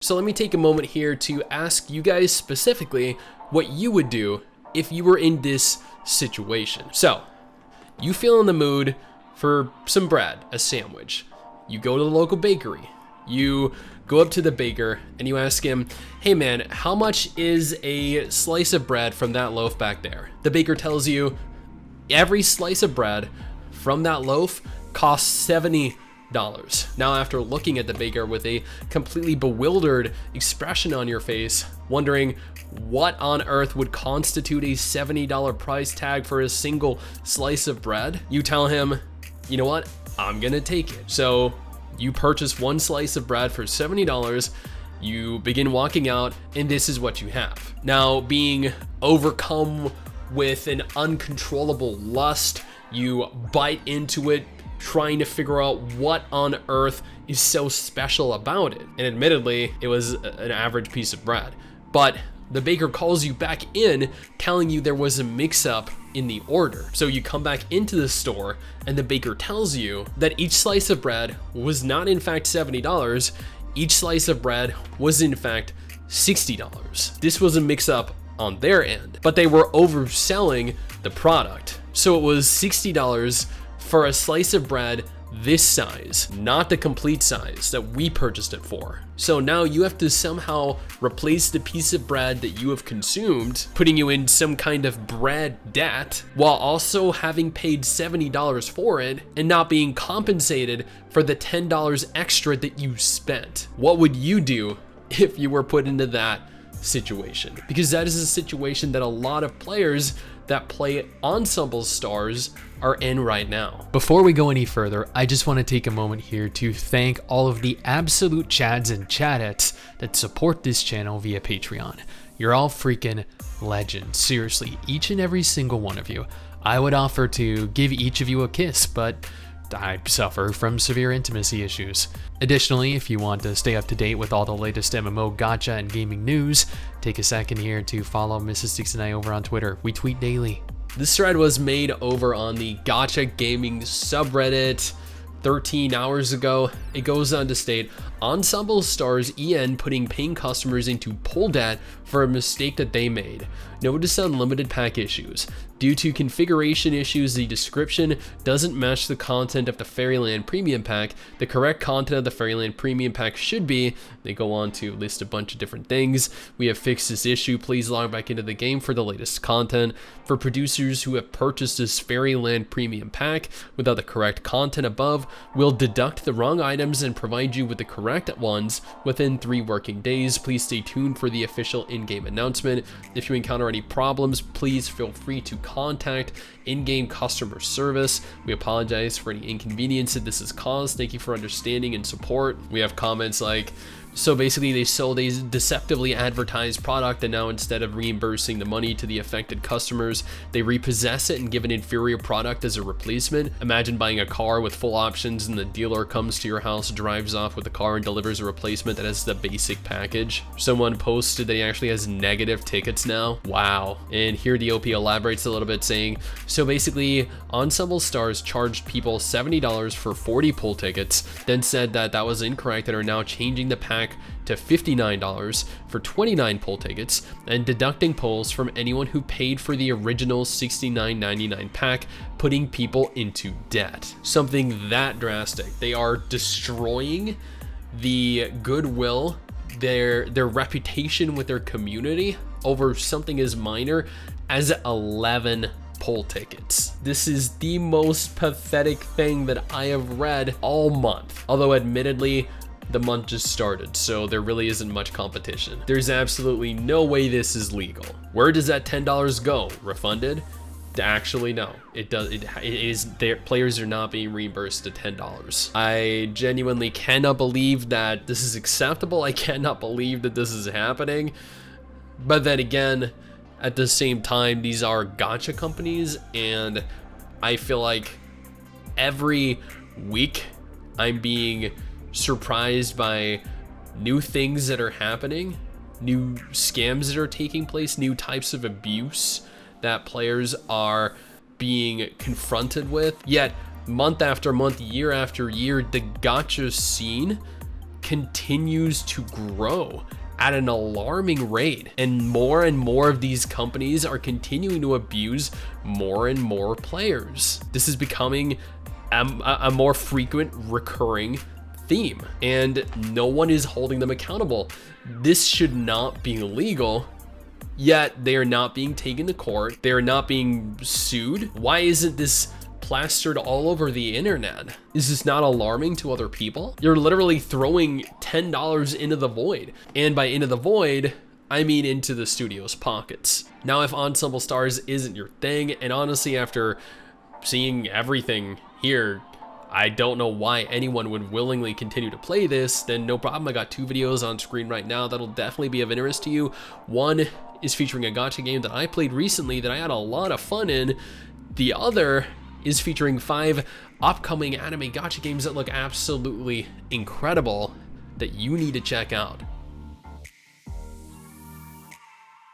So let me take a moment here to ask you guys specifically what you would do if you were in this situation. So you feel in the mood for some bread, a sandwich. You go to the local bakery. You go up to the baker and you ask him, hey man, how much is a slice of bread from that loaf back there? The baker tells you every slice of bread from that loaf costs $70. Now, after looking at the baker with a completely bewildered expression on your face, wondering what on earth would constitute a $70 price tag for a single slice of bread, you tell him, you know what, I'm gonna take it. So you purchase one slice of bread for $70, you begin walking out, and this is what you have. Now, being overcome with an uncontrollable lust, you bite into it, trying to figure out what on earth is so special about it. And admittedly, it was an average piece of bread. But the baker calls you back in, telling you there was a mix-up in the order. So you come back into the store, and the baker tells you that each slice of bread was not in fact $70, each slice of bread was in fact $60. This was a mix-up on their end, but they were overselling the product. So it was $60 for a slice of bread this size, not the complete size that we purchased it for. So now you have to somehow replace the piece of bread that you have consumed, putting you in some kind of bread debt, while also having paid $70 for it and not being compensated for the $10 extra that you spent. What would you do if you were put into that situation? Because that is a situation that a lot of players that play Ensemble stars are in right now. Before we go any further, I just want to take a moment here to thank all of the absolute chads and chadettes that support this channel via Patreon. You're all freaking legends. Seriously, each and every single one of you. I would offer to give each of you a kiss, but I suffer from severe intimacy issues. Additionally, if you want to stay up to date with all the latest MMO gacha and gaming news, take a second here to follow Mrs. Stix and I over on Twitter. We tweet daily. This thread was made over on the gacha gaming subreddit 13 hours ago. It goes on to state, Ensemble stars EN putting paying customers into pull debt for a mistake that they made. Notice unlimited pack issues. Due to configuration issues, the description doesn't match the content of the Fairyland Premium Pack. The correct content of the Fairyland Premium Pack should be, they go on to list a bunch of different things. We have fixed this issue. Please log back into the game for the latest content. For producers who have purchased this Fairyland Premium Pack without the correct content above, we'll deduct the wrong items and provide you with the correct ones within 3 working days. Please stay tuned for the official in-game announcement. If you encounter any problems, please feel free to contact in-game customer service. We apologize for any inconvenience that this has caused. Thank you for understanding and support. We have comments like, so basically they sold a deceptively advertised product, and now instead of reimbursing the money to the affected customers, they repossess it and give an inferior product as a replacement. Imagine buying a car with full options and the dealer comes to your house, drives off with the car and delivers a replacement that has the basic package. Someone posted that he actually has negative tickets now. Wow. And here the OP elaborates a little bit, saying, so basically Ensemble stars charged people $70 for 40 pull tickets, then said that that was incorrect and are now changing the pack to $59 for 29 pull tickets and deducting pulls from anyone who paid for the original $69.99 pack, putting people into debt. Something that drastic. They are destroying the goodwill, their reputation with their community over something as minor as 11 poll tickets. This is the most pathetic thing that I have read all month. Although admittedly, the month just started, so there really isn't much competition. There's absolutely no way this is legal. Where does that $10 go? Refunded? Actually, no. It does. It is. Their players are not being reimbursed the $10. I genuinely cannot believe that this is acceptable. I cannot believe that this is happening. But then again, at the same time, these are gacha companies, and I feel like every week I'm being surprised by new things that are happening, new scams that are taking place, new types of abuse that players are being confronted with. Yet month after month, year after year, the gacha scene continues to grow at an alarming rate, and more of these companies are continuing to abuse more and more players. This is becoming a more frequent recurring theme, and no one is holding them accountable. This should not be illegal, yet they are not being taken to court. They are not being sued. Why isn't this plastered all over the internet? Is this not alarming to other people? You're literally throwing $10 into the void. And by into the void, I mean into the studio's pockets. Now, if Ensemble Stars isn't your thing, and honestly, after seeing everything here, I don't know why anyone would willingly continue to play this, then no problem. I got 2 videos on screen right now that'll definitely be of interest to you. One is featuring a gacha game that I played recently that I had a lot of fun in. The other is featuring 5 upcoming anime gacha games that look absolutely incredible that you need to check out.